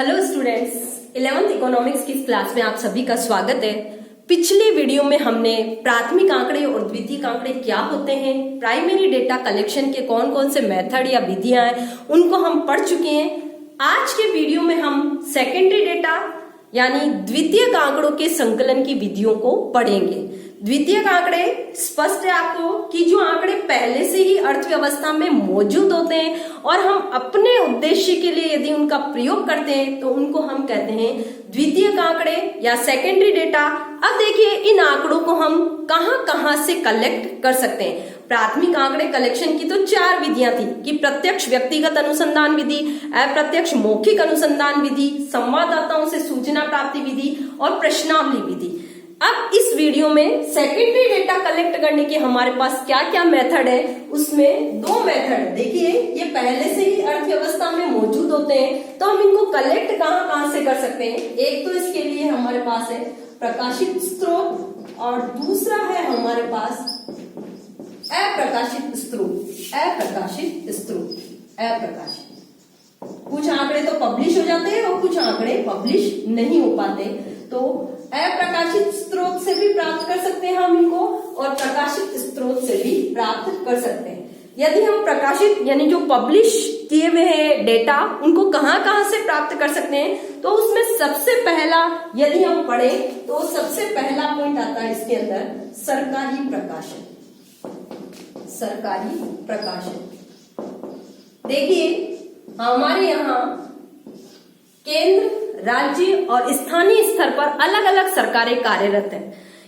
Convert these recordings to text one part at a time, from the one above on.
Hello students, 11th economics की class में आप सभी का स्वागत है। पिछले वीडियो में हमने प्राथमिक आंकड़े और द्वितीयक आंकड़े क्या होते हैं, प्राइमरी डेटा कलेक्शन के कौन कौन से मेथड या विधियां हैं उनको हम पढ़ चुके हैं। आज के वीडियो में हम सेकेंडरी डेटा यानी द्वितीयक आंकड़ों के संकलन की विधियों को पढ़ेंगे। द्वितीयक आंकड़े स्पष्ट है आपको कि जो आंकड़े पहले से ही अर्थव्यवस्था में मौजूद होते हैं और हम अपने उद्देश्य के लिए यदि उनका प्रयोग करते हैं तो उनको हम कहते हैं द्वितीयक आंकड़े या सेकेंडरी डेटा। अब देखिए इन आंकड़ों को हम कहां से कलेक्ट कर सकते हैं। प्राथमिक आंकड़े कलेक्शन की तो 4 विधियां थी कि प्रत्यक्ष व्यक्तिगत अनुसंधान विधि, अप्रत्यक्ष मौखिक अनुसंधान विधि, संवाददाताओं से सूचना प्राप्ति विधि और प्रश्नावली विधि। अब इस वीडियो में सेकेंडरी डेटा कलेक्ट करने के हमारे पास क्या क्या मेथड है, उसमें 2 मेथड। देखिए ये पहले से ही अर्थव्यवस्था में मौजूद होते हैं तो हम इनको कलेक्ट कहां से कर सकते हैं। एक तो इसके लिए हमारे पास है प्रकाशित स्रोत और दूसरा है हमारे पास अप्रकाशित स्रोत। कुछ आंकड़े तो पब्लिश हो जाते हैं और कुछ आंकड़े पब्लिश नहीं हो पाते, तो अप्रकाशित स्रोत से भी प्राप्त कर सकते हैं हम इनको और प्रकाशित स्रोत से भी प्राप्त कर सकते हैं। यदि हम प्रकाशित यानी जो पब्लिश किए हुए हैं डेटा उनको कहां से प्राप्त कर सकते हैं, तो उसमें सबसे पहला यदि हम पढ़े तो सबसे पहला पॉइंट आता है इसके अंदर सरकारी प्रकाशन। देखिए हमारे यहाँ केंद्र, राज्य और स्थानीय स्तर पर अलग अलग सरकारें कार्यरत हैं।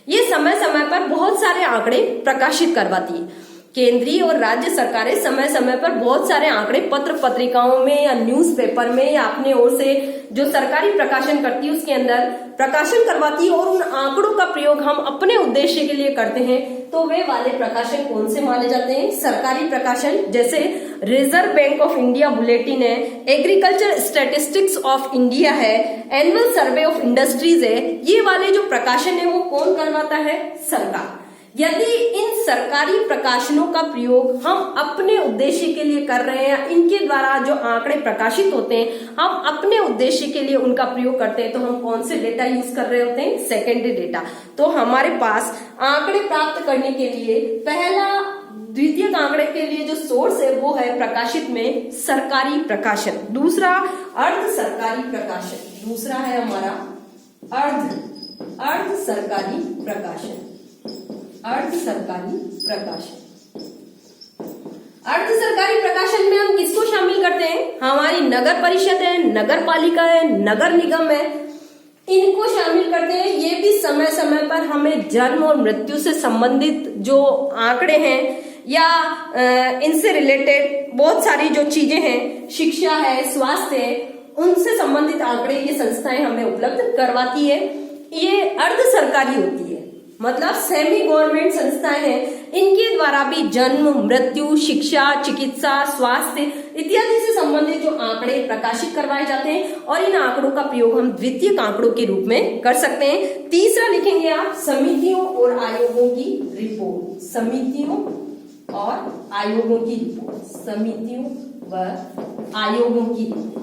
ये समय समय पर बहुत सारे आंकड़े प्रकाशित करवाती है। केंद्रीय और राज्य सरकारें समय समय पर बहुत सारे आंकड़े पत्र पत्रिकाओं में या न्यूज़पेपर में या अपने ओर से जो सरकारी प्रकाशन करती है उसके अंदर प्रकाशन करवाती है और उन आंकड़ों का प्रयोग हम अपने उद्देश्य के लिए करते हैं। तो वे वाले प्रकाशन कौन से माने जाते हैं? सरकारी प्रकाशन, जैसे reserve bank of India bulletin है, एग्रीकल्चर स्टैटिस्टिक्स ऑफ इंडिया है, एनुअल सर्वे ऑफ इंडस्ट्रीज है। ये वाले जो प्रकाशन है वो कौन करवाता है? सरकार। यदि इन सरकारी प्रकाशनों का प्रयोग हम अपने उद्देश्य के लिए कर रहे हैं, इनके द्वारा जो आंकड़े प्रकाशित होते हैं हम अपने उद्देश्य के लिए उनका प्रयोग करते हैं, तो हम कौन से डेटा यूज कर रहे होते हैं? Secondary data. तो हमारे पास आंकड़े प्राप्त करने के लिए पहला द्वितीयक आंकड़े के लिए जो सोर्स है वो है प्रकाशित में सरकारी प्रकाशन, दूसरा अर्ध सरकारी प्रकाशन, दूसरा है हमारा अर्ध सरकारी प्रकाशन। अर्ध सरकारी प्रकाशन में हम किसको शामिल करते हैं? हमारी नगर परिषद है, नगर पालिका है, नगर निगम है, इनको शामिल करते हैं। ये भी समय समय पर हमें जन्म और मृत्यु से संबंधित जो आंकड़े हैं या इनसे रिलेटेड बहुत सारी जो चीजें हैं, शिक्षा है, स्वास्थ्य है, उनसे संबंधित आंकड़े ये संस्थाएं हमें उपलब्ध करवाती है। ये अर्ध सरकारी होती है, मतलब सेमी गवर्नमेंट संस्थाएं हैं। इनके द्वारा भी जन्म, मृत्यु, शिक्षा, चिकित्सा, स्वास्थ्य इत्यादि से संबंधित जो आंकड़े प्रकाशित करवाए जाते हैं और इन आंकड़ों का प्रयोग हम द्वितीयक आंकड़ों के रूप में कर सकते हैं। तीसरा लिखेंगे आप समितियों और आयोगों की रिपोर्ट। समितियों और आयोगों की रिपोर्ट, समितियों व आयोगों की रिपोर्ट।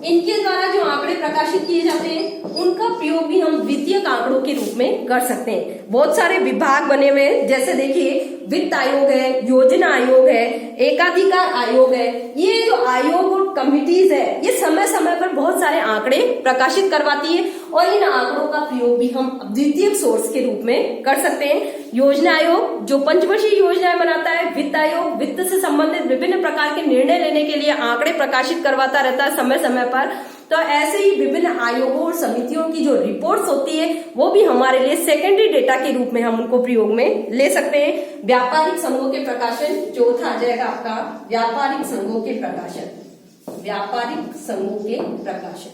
इनके द्वारा जो आंकड़े प्रकाशित किए जाते हैं उनका प्रयोग भी हम द्वितीयक आंकड़ों के रूप में कर सकते हैं। बहुत सारे विभाग बने हुए हैं, जैसे देखिए वित्त आयोग है, योजना आयोग है, एकाधिकार आयोग है। ये जो आयोग और कमिटीज है ये समय समय पर बहुत सारे आंकड़े प्रकाशित करवाती है और इन आंकड़ों का प्रयोग भी हम द्वितीयक सोर्स के रूप में कर सकते हैं। योजना आयोग जो पंचवर्षीय योजनाएं बनाता है, वित्त आयोग वित्त से संबंधित विभिन्न प्रकार के निर्णय लेने के लिए आंकड़े प्रकाशित करवाता रहता है समय समय पर। तो ऐसे ही विभिन्न आयोगों और समितियों की जो रिपोर्ट्स होती है वो भी हमारे लिए सेकेंडरी डेटा के रूप में हम उनको प्रयोग में ले सकते हैं। व्यापारिक संघों के प्रकाशन, चौथा आ जाएगा आपका व्यापारिक संघों के प्रकाशन। व्यापारिक संघों के प्रकाशन,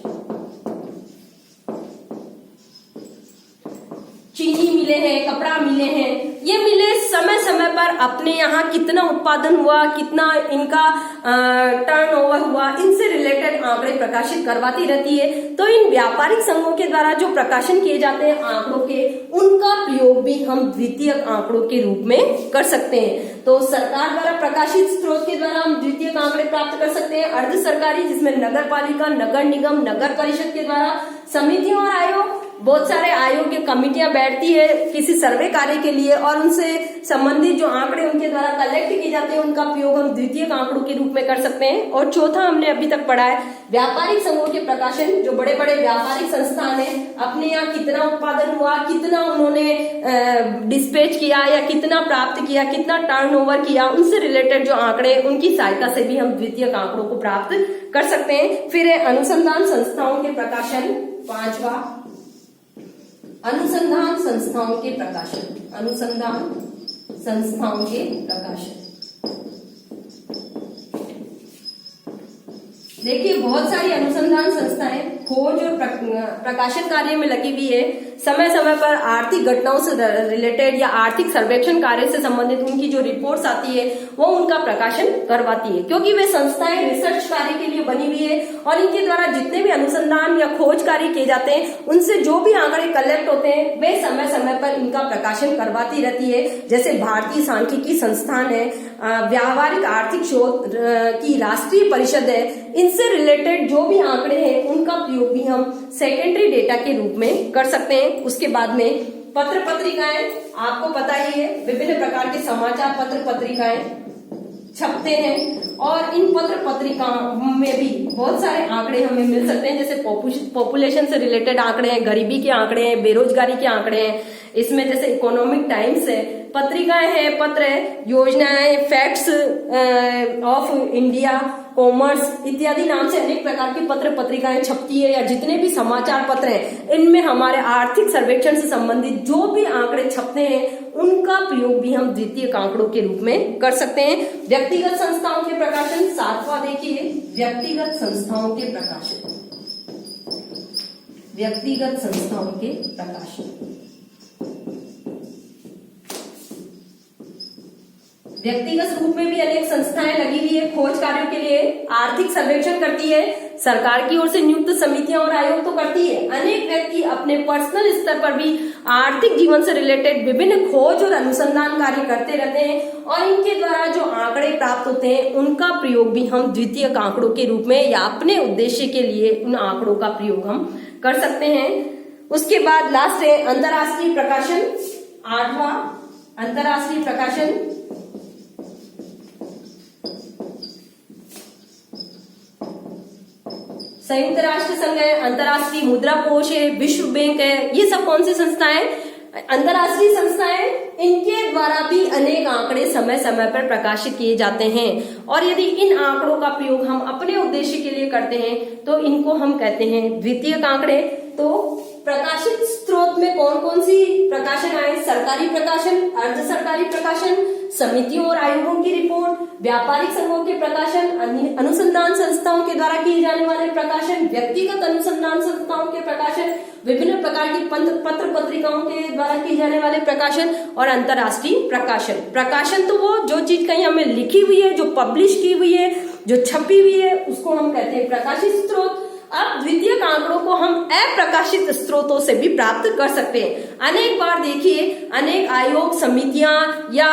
चीनी मिले हैं, कपड़ा मिले हैं, ये मिले समय समय पर अपने यहाँ कितना उत्पादन हुआ, कितना इनका टर्नओवर हुआ, इनसे रिलेटेड आंकड़े प्रकाशित करवाती रहती है। तो इन व्यापारिक संघों के द्वारा जो प्रकाशन किए जाते हैं आंकड़ों के, उनका प्रयोग भी हम द्वितीयक आंकड़ों के रूप में कर सकते हैं। तो सरकार द्वारा प्रकाशित स्रोत के द्वारा हम द्वितीयक आंकड़े प्राप्त कर सकते हैं। अर्ध सरकारी, जिसमें नगर पालिका, नगर निगम, नगर परिषद के द्वारा समितियों और आयोग, बहुत सारे आयोग की कमिटियां बैठती है किसी सर्वे कार्य के लिए, और उनसे संबंधित जो आंकड़े उनके द्वारा कलेक्ट किए जाते हैं, उनका प्रयोग हम द्वितीयक आंकड़ों के रूप में कर सकते हैं। और चौथा हमने अभी तक पढ़ा है व्यापारिक संघों के प्रकाशन। जो बड़े बड़े व्यापारिक संस्थान है, अपने यहाँ कितना उत्पादन हुआ, कितना उन्होंने डिस्पैच किया या कितना प्राप्त किया, कितना टर्नओवर किया, उनसे रिलेटेड जो आंकड़े, उनकी सहायता से भी हम द्वितीयक आंकड़ों को प्राप्त कर सकते हैं। फिर अनुसंधान संस्थाओं के प्रकाशन, पांचवा अनुसंधान संस्थाओं के प्रकाशन, अनुसंधान संस्थाओं के प्रकाशन। देखिए बहुत सारी अनुसंधान संस्थाएं खोज और प्रकाशन कार्य में लगी हुई है। समय समय पर आर्थिक घटनाओं से रिलेटेड या आर्थिक सर्वेक्षण कार्य से संबंधित उनकी जो रिपोर्ट्स आती है वो उनका प्रकाशन करवाती है, क्योंकि वे संस्थाएं रिसर्च कार्य के लिए बनी हुई है और इनके द्वारा जितने भी अनुसंधान या खोज कार्य किए जाते हैं, उनसे जो भी आंकड़े कलेक्ट होते हैं, वे समय समय पर इनका प्रकाशन करवाती रहती है। जैसे भारतीय सांख्यिकी संस्थान है, व्यावहारिक आर्थिक शोध की राष्ट्रीय परिषद है, इनसे रिलेटेड जो भी आंकड़े हैं उनका प्रयोग भी हम सेकेंडरी डेटा के रूप में कर सकते हैं। उसके बाद में पत्र पत्रिकाएं, आपको पता ही है विभिन्न प्रकार के समाचार पत्र पत्रिकाएं छपते हैं और इन पत्र पत्रिकाओं में भी बहुत सारे आंकड़े हमें मिल सकते हैं। जैसे पॉपुलेशन से रिलेटेड आंकड़े हैं, गरीबी के आंकड़े हैं, बेरोजगारी के आंकड़े हैं। इसमें जैसे इकोनॉमिक टाइम्स है, पत्रिकाएं हैं, पत्र है, योजनाएं, फैक्ट्स ऑफ इंडिया, कॉमर्स इत्यादि नाम से अनेक प्रकार की पत्र पत्रिकाएं छपती है। या जितने भी समाचार पत्र हैं, इनमें हमारे आर्थिक सर्वेक्षण से संबंधित जो भी आंकड़े छपते हैं, उनका प्रयोग भी हम द्वितीयक आंकड़ों के रूप में कर सकते हैं। व्यक्तिगत संस्थाओं के प्रकाशन, सातवां देखिए व्यक्तिगत संस्थाओं के प्रकाशन, व्यक्तिगत संस्थाओं के प्रकाशन। व्यक्तिगत रूप में भी अनेक संस्थाएं लगी हुई है खोज कार्यों के लिए, आर्थिक सर्वेक्षण करती है, सरकार की ओर से नियुक्त समितियां और आयोग तो करती है। अनेक व्यक्ति अपने पर्सनल स्तर पर भी आर्थिक जीवन से रिलेटेड विभिन्न खोज और अनुसंधान कार्य करते रहते हैं और इनके द्वारा जो आंकड़े प्राप्त होते हैं, उनका प्रयोग भी हम द्वितीयक आंकड़ों के रूप में या अपने उद्देश्य के लिए उन आंकड़ों का प्रयोग हम कर सकते हैं। उसके बाद लास्ट है अंतर्राष्ट्रीय प्रकाशन, आठवां अंतर्राष्ट्रीय प्रकाशन। संयुक्त राष्ट्र संघ है, अंतर्राष्ट्रीय मुद्रा कोष है, विश्व बैंक है, ये सब कौन सी संस्थाएं? अंतर्राष्ट्रीय संस्थाएं। इनके द्वारा भी अनेक आंकड़े समय समय पर प्रकाशित किए जाते हैं और यदि इन आंकड़ों का प्रयोग हम अपने उद्देश्य के लिए करते हैं तो इनको हम कहते हैं द्वितीयक आंकड़े। तो प्रकाशित स्रोत में कौन कौन सी प्रकाशन आए? सरकारी प्रकाशन, अर्ध सरकारी प्रकाशन, समितियों और आयोगों की रिपोर्ट, व्यापारिक संघों के प्रकाशन, अनुसंधान संस्थाओं के द्वारा किए जाने वाले प्रकाशन, व्यक्तिगत अनुसंधान संस्थाओं के प्रकाशन, विभिन्न प्रकार की पत्र पत्रिकाओं के द्वारा किए जाने वाले प्रकाशन और अंतर्राष्ट्रीय प्रकाशन। प्रकाशन तो वो जो चीज कहीं हमें लिखी हुई है, जो पब्लिश की हुई है, जो छपी हुई है, उसको हम कहते हैं प्रकाशित स्रोत। अब द्वितीयक आंकड़ों को हम अप्रकाशित स्रोतों से भी प्राप्त कर सकते हैं। अनेक बार देखिए अनेक आयोग, समितियां या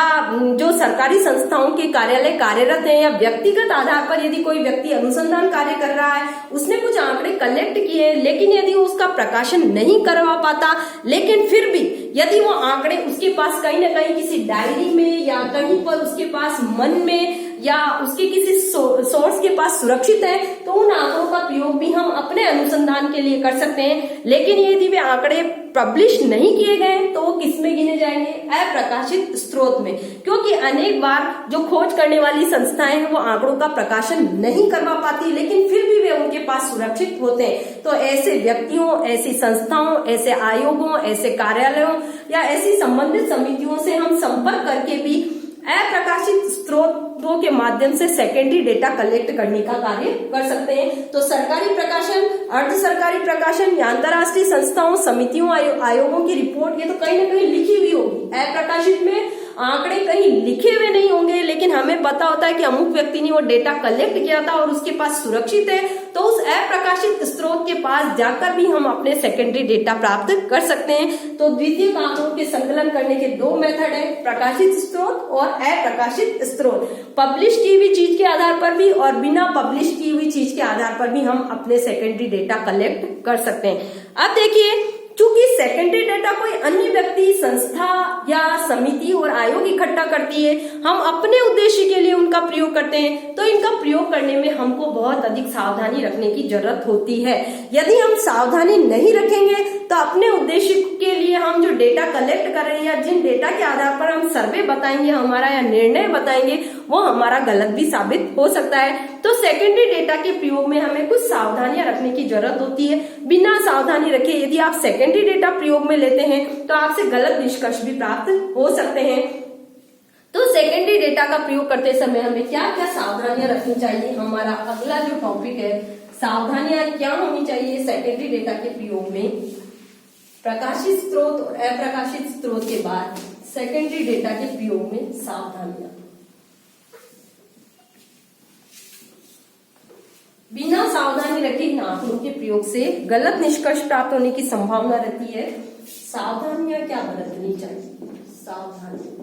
जो सरकारी संस्थाओं के कार्यालय कार्यरत हैं या व्यक्तिगत आधार पर यदि कोई व्यक्ति अनुसंधान कार्य कर रहा है, उसने कुछ आंकड़े कलेक्ट किए, लेकिन यदि वो उसका प्रकाशन नहीं करवा पाता, लेकिन फिर भी यदि वो आंकड़े उसके पास कहीं ना कहीं किसी डायरी में या कहीं पर उसके पास मन में या उसके किसी सोर्स के पास सुरक्षित है, तो उन आंकड़ों का प्रयोग भी हम अपने अनुसंधान के लिए कर सकते हैं। लेकिन यदि वे आंकड़े पब्लिश नहीं किए गए तो वो किस में गिने जाएंगे? अप्रकाशित स्रोत में, क्योंकि अनेक बार जो खोज करने वाली संस्थाएं हैं वो आंकड़ों का प्रकाशन नहीं करवा पाती, लेकिन फिर भी वे उनके पास सुरक्षित होते हैं। तो ऐसे व्यक्तियों, ऐसी संस्थाओं, ऐसे आयोगों, ऐसे कार्यालयों या ऐसी संबंधित समितियों से हम संपर्क करके भी अप्रकाशित स्रोतों के के माध्यम से सेकेंडरी डेटा कलेक्ट करने का कार्य कर सकते हैं। तो सरकारी प्रकाशन, अर्ध सरकारी प्रकाशन या अंतर्राष्ट्रीय संस्थाओं, समितियों, आयोगों की रिपोर्ट, ये तो कहीं ना कहीं लिखी हुई होगी। अप्रकाशित में आंकड़े कहीं लिखे हुए नहीं होंगे, लेकिन हमें पता होता है कि अमुक व्यक्ति ने वो डेटा कलेक्ट किया था और उसके पास सुरक्षित है, तो उस अप्रकाशित स्रोत के पास जाकर भी हम अपने सेकेंडरी डेटा प्राप्त कर सकते हैं। तो द्वितीयक आंकड़ों के संकलन करने के दो मेथड है, प्रकाशित स्रोत और अप्रकाशित स्रोत। पब्लिश की हुई चीज के आधार पर भी और बिना पब्लिश की हुई चीज के आधार पर भी हम अपने सेकेंडरी डेटा कलेक्ट कर सकते हैं। अब देखिए, चूंकि सेकेंडरी डेटा कोई अन्य व्यक्ति, संस्था या समिति और आयोग इकट्ठा करती है, हम अपने उद्देश्य के लिए उनका प्रयोग करते हैं, तो इनका प्रयोग करने में हमको बहुत अधिक सावधानी रखने की जरूरत होती है। यदि हम सावधानी नहीं रखेंगे तो अपने उद्देश्य के लिए हम जो डेटा कलेक्ट कर रहे हैं या जिन डेटा के आधार पर हम सर्वे बताएंगे हमारा या निर्णय बताएंगे, वो हमारा गलत भी साबित हो सकता है। तो सेकेंडरी डेटा के प्रयोग में हमें कुछ सावधानियां रखने की जरूरत होती है। बिना सावधानी रखे यदि आप सेकेंडरी डेटा प्रयोग में लेते हैं तो आपसे गलत निष्कर्ष भी प्राप्त हो सकते हैं। तो सेकेंडरी डेटा का प्रयोग करते समय हमें क्या क्या सावधानियां रखनी चाहिए, हमारा अगला जो टॉपिक है, सावधानियां क्या होनी चाहिए सेकेंडरी डेटा के प्रयोग में। प्रकाशित स्रोत और अप्रकाशित स्रोत के बाद सेकेंडरी डेटा के प्रयोग में सावधानियां। बिना सावधानी रखे इन आंकड़ों के प्रयोग से गलत निष्कर्ष प्राप्त होने की संभावना रहती है। सावधानियां क्या बरतनी चाहिए, सावधानी।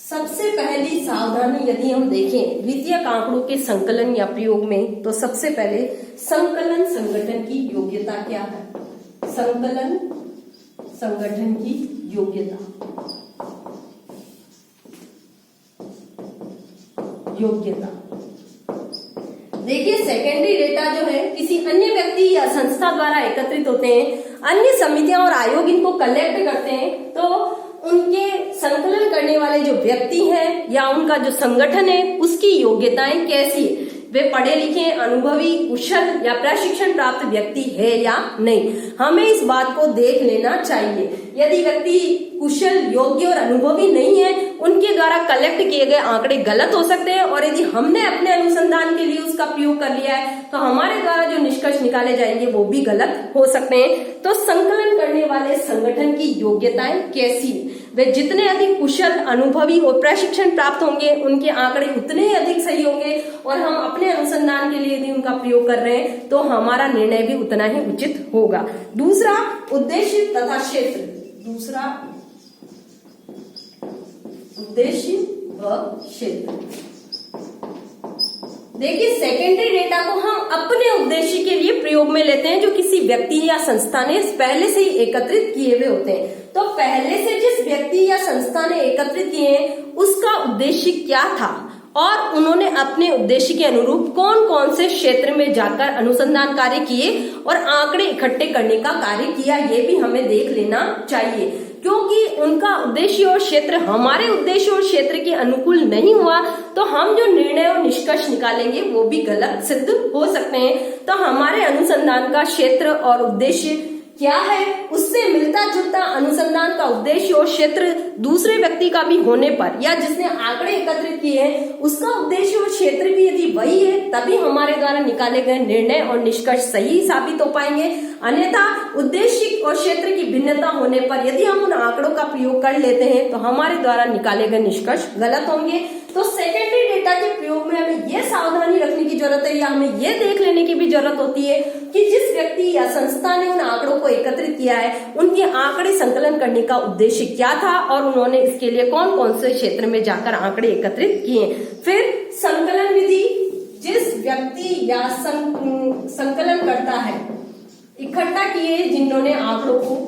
सबसे पहली सावधानी यदि हम देखें द्वितीयक आंकड़ों के संकलन या प्रयोग में, तो सबसे पहले संकलन संगठन की योग्यता क्या है। संकलन संगठन की योग्यता, देखिए सेकेंडरी डेटा जो है किसी अन्य व्यक्ति या संस्था द्वारा एकत्रित होते हैं, अन्य समितियां और आयोग इनको कलेक्ट करते हैं, तो उनके संकलन करने वाले जो व्यक्ति हैं या उनका जो संगठन है उसकी योग्यताएं कैसी है, वे पढ़े लिखे, अनुभवी, कुशल या प्रशिक्षण प्राप्त व्यक्ति है या नहीं, हमें इस बात को देख लेना चाहिए। यदि व्यक्ति कुशल, योग्य और अनुभवी नहीं है, उनके द्वारा कलेक्ट किए गए आंकड़े गलत हो सकते हैं, और यदि हमने अपने अनुसंधान के लिए उसका प्रयोग कर लिया है तो हमारे द्वारा जो निष्कर्ष निकाले जाएंगे वो भी गलत हो सकते हैं। तो संकलन करने वाले संगठन की योग्यताएं कैसी, वे जितने अधिक कुशल, अनुभवी और प्रशिक्षण प्राप्त होंगे उनके आंकड़े उतने ही अधिक सही होंगे, और हम अपने अनुसंधान के लिए यदि उनका प्रयोग कर रहे हैं तो हमारा निर्णय भी उतना ही उचित होगा। दूसरा, उद्देश्य तथा क्षेत्र। दूसरा, उद्देश्य व क्षेत्र। देखिए सेकेंडरी डेटा को हम अपने उद्देश्य के लिए प्रयोग में लेते हैं जो किसी व्यक्ति या संस्था ने पहले से ही एकत्रित किए हुए होते हैं। तो पहले से जिस व्यक्ति या संस्था ने एकत्रित किए हैं उसका उद्देश्य क्या था और उन्होंने अपने उद्देश्य के अनुरूप कौन कौन से क्षेत्र में जाकर अनुसंधान कार्य किए और आंकड़े इकट्ठे करने का कार्य किया, ये भी हमें देख लेना चाहिए। क्योंकि उनका उद्देश्य और क्षेत्र हमारे उद्देश्य और क्षेत्र के अनुकूल नहीं हुआ तो हम जो निर्णय और निष्कर्ष निकालेंगे वो भी गलत सिद्ध हो सकते हैं। तो हमारे अनुसंधान का क्षेत्र और उद्देश्य क्या है, उससे मिलता जुलता अनुसंधान का उद्देश्य और क्षेत्र दूसरे व्यक्ति का भी होने पर या जिसने आंकड़े एकत्रित किए हैं उसका उद्देश्य और क्षेत्र भी यदि वही है तभी हमारे द्वारा निकाले गए निर्णय और निष्कर्ष सही साबित हो पाएंगे। अन्यथा उद्देश्य और क्षेत्र की भिन्नता होने पर यदि हम उन आंकड़ों का प्रयोग कर लेते हैं तो हमारे द्वारा निकाले गए निष्कर्ष गलत होंगे। तो सेकेंडरी डेटा के प्रयोग में हमें यह सावधानी रखने की जरूरत है या हमें यह देख लेने की भी जरूरत होती है कि जिस व्यक्ति या संस्था ने उन आंकड़ों को एकत्रित किया है उनके आंकड़े संकलन करने का उद्देश्य क्या था और उन्होंने इसके लिए कौन कौन से क्षेत्र में जाकर आंकड़े एकत्रित किए। फिर संकलन विधि, जिस व्यक्ति या संकलन करता है इकट्ठा किए जिन्होंने आंकड़ों को,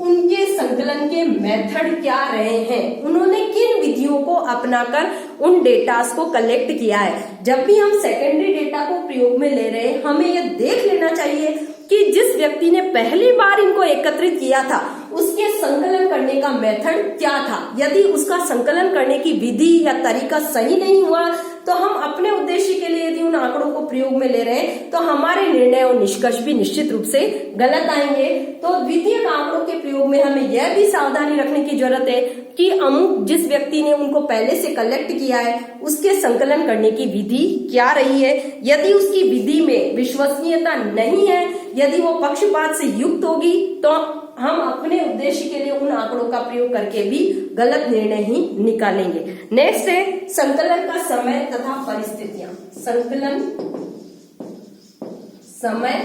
उनके संकलन के मेथड क्या रहे हैं, उन्होंने किन विधियों को अपनाकर उन डेटास को कलेक्ट किया है। जब भी हम सेकेंडरी डेटा को प्रयोग में ले रहे हैं हमें यह देख लेना चाहिए कि जिस व्यक्ति ने पहली बार इनको एकत्रित किया था उसके संकलन करने का मेथड क्या था। यदि उसका संकलन करने की विधि या तरीका सही नहीं हुआ तो हम अपने उद्देश्य के लिए यदि उन आंकड़ों को प्रयोग में ले रहे हैं तो हमारे निर्णय और निष्कर्ष भी निश्चित रूप से गलत आएंगे। तो द्वितीयक आंकड़ों के प्रयोग में हमें यह भी सावधानी रखने की जरूरत है कि अमुक जिस व्यक्ति ने उनको पहले से कलेक्ट किया है उसके संकलन करने की विधि क्या रही है। यदि उसकी विधि में विश्वसनीयता नहीं है, यदि वो पक्षपात से युक्त होगी, तो हम अपने उद्देश्य के लिए उन आंकड़ों का प्रयोग करके भी गलत निर्णय ही निकालेंगे। नेक्स्ट है संकलन का समय तथा परिस्थितियां। संकलन, समय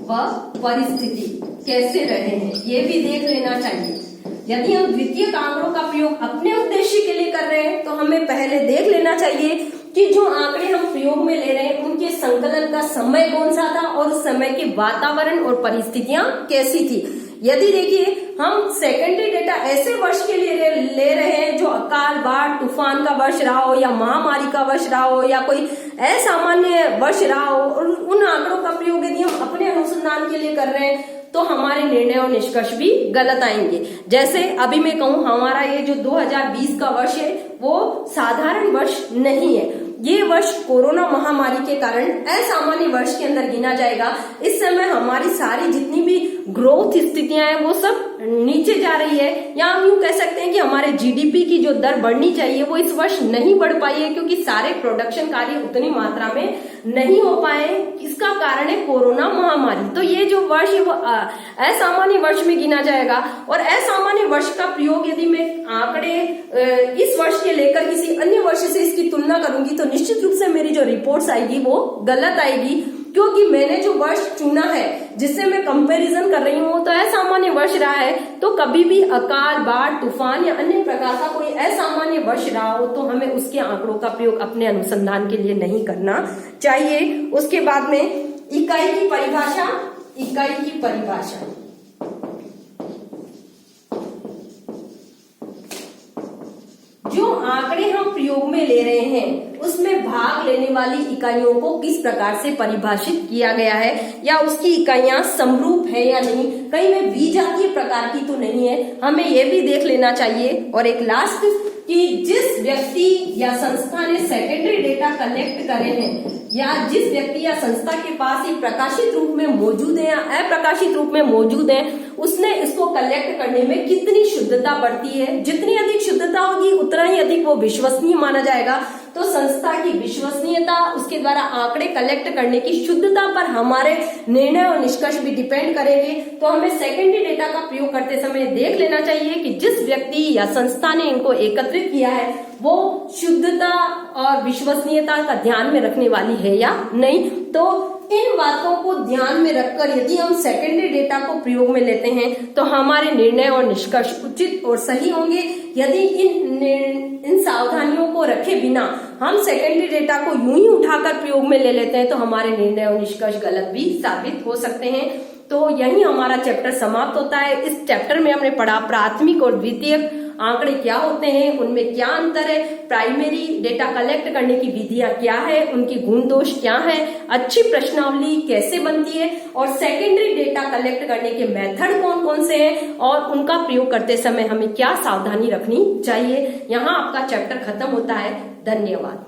व परिस्थिति कैसे रहे हैं ये भी देख लेना चाहिए। यदि हम द्वितीयक आंकड़ों का प्रयोग अपने उद्देश्य के लिए कर रहे हैं तो हमें पहले देख लेना चाहिए कि जो आंकड़े हम प्रयोग में ले रहे हैं उनके संकलन का समय कौन सा था और उस समय के वातावरण और परिस्थितियां कैसी थी। यदि देखिए हम सेकेंडरी डेटा ऐसे वर्ष के लिए ले रहे हैं जो अकाल, बाढ़, तूफान का वर्ष रहा हो या महामारी का वर्ष रहा हो या कोई असामान्य वर्ष रहा हो, और उन आंकड़ों का प्रयोग यदि हम अपने अनुसंधान के लिए कर रहे हैं तो हमारे निर्णय और निष्कर्ष भी गलत आएंगे। जैसे अभी मैं कहूं हमारा ये जो 2020 का वर्ष है वो साधारण वर्ष नहीं है, ये वर्ष कोरोना महामारी के कारण असामान्य वर्ष के अंदर गिना जाएगा। इस समय हमारी सारी जितनी भी ग्रोथ स्थितियां हैं वो सब नीचे जा रही है, या हम यूं कह सकते हैं कि हमारे जीडीपी की जो दर बढ़नी चाहिए वो इस वर्ष नहीं बढ़ पाई है क्योंकि सारे प्रोडक्शन कार्य उतनी मात्रा में नहीं हो पाए। इसका कारण है कोरोना महामारी। तो ये जो वर्ष है वो असामान्य वर्ष में गिना जाएगा, और असामान्य वर्ष का प्रयोग यदि मैं आंकड़े इस वर्ष के लेकर किसी अन्य वर्ष से इसकी तुलना करूंगी तो निश्चित रूप से मेरी जो रिपोर्ट्स आएगी वो गलत आएगी, क्योंकि मैंने जो वर्ष चुना है जिससे मैं कंपैरिजन कर रही हूँ तो असामान्य वर्ष रहा है। तो कभी भी अकाल, बाढ़, तूफान या अन्य प्रकार का कोई असामान्य वर्ष रहा हो तो हमें उसके आंकड़ों का प्रयोग अपने अनुसंधान के लिए नहीं करना चाहिए। उसके बाद में इकाई की परिभाषा। इकाई की परिभाषा जो आंकड़े हम प्रयोग में ले रहे हैं उसमें भाग लेने वाली इकाइयों को किस प्रकार से परिभाषित किया गया है, या उसकी इकाइयां समरूप है या नहीं, कहीं में विजातीय प्रकार की तो नहीं है, हमें यह भी देख लेना चाहिए। और एक लास्ट कि जिस व्यक्ति या संस्था ने सेकेंडरी डेटा कलेक्ट करे हैं या जिस व्यक्ति या संस्था के पास ये प्रकाशित रूप में मौजूद है या अप्रकाशित रूप में मौजूद है उसने इसको कलेक्ट करने में कितनी शुद्धता बरती है। जितनी अधिक शुद्धता होगी उतना ही अधिक वो विश्वसनीय माना जाएगा। तो संस्था की विश्वसनीयता, उसके द्वारा आंकड़े कलेक्ट करने की शुद्धता पर हमारे निर्णय और निष्कर्ष भी डिपेंड करेंगे। तो हमें सेकेंडरी डेटा का प्रयोग करते समय देख लेना चाहिए कि जिस व्यक्ति या संस्था ने इनको एकत्रित किया है वो शुद्धता और विश्वसनीयता का ध्यान में रखने वाली है या नहीं। तो इन बातों को ध्यान में रखकर यदि हम सेकेंडरी डेटा को प्रयोग में लेते हैं तो हमारे निर्णय और निष्कर्ष उचित और सही होंगे। यदि इन सावधानियों को रखे बिना हम सेकेंडरी डेटा को यूं ही उठाकर प्रयोग में ले लेते हैं तो हमारे निर्णय और निष्कर्ष गलत भी साबित हो सकते हैं। तो यही हमारा चैप्टर समाप्त होता है। इस चैप्टर में हमने पढ़ा प्राथमिक और द्वितीयक आंकड़े क्या होते हैं, उनमें क्या अंतर है, प्राइमरी डेटा कलेक्ट करने की विधियां क्या है, उनकी गुण दोष क्या है, अच्छी प्रश्नावली कैसे बनती है, और सेकेंडरी डेटा कलेक्ट करने के मेथड कौन कौन से हैं और उनका प्रयोग करते समय हमें क्या सावधानी रखनी चाहिए। यहाँ आपका चैप्टर खत्म होता है। धन्यवाद।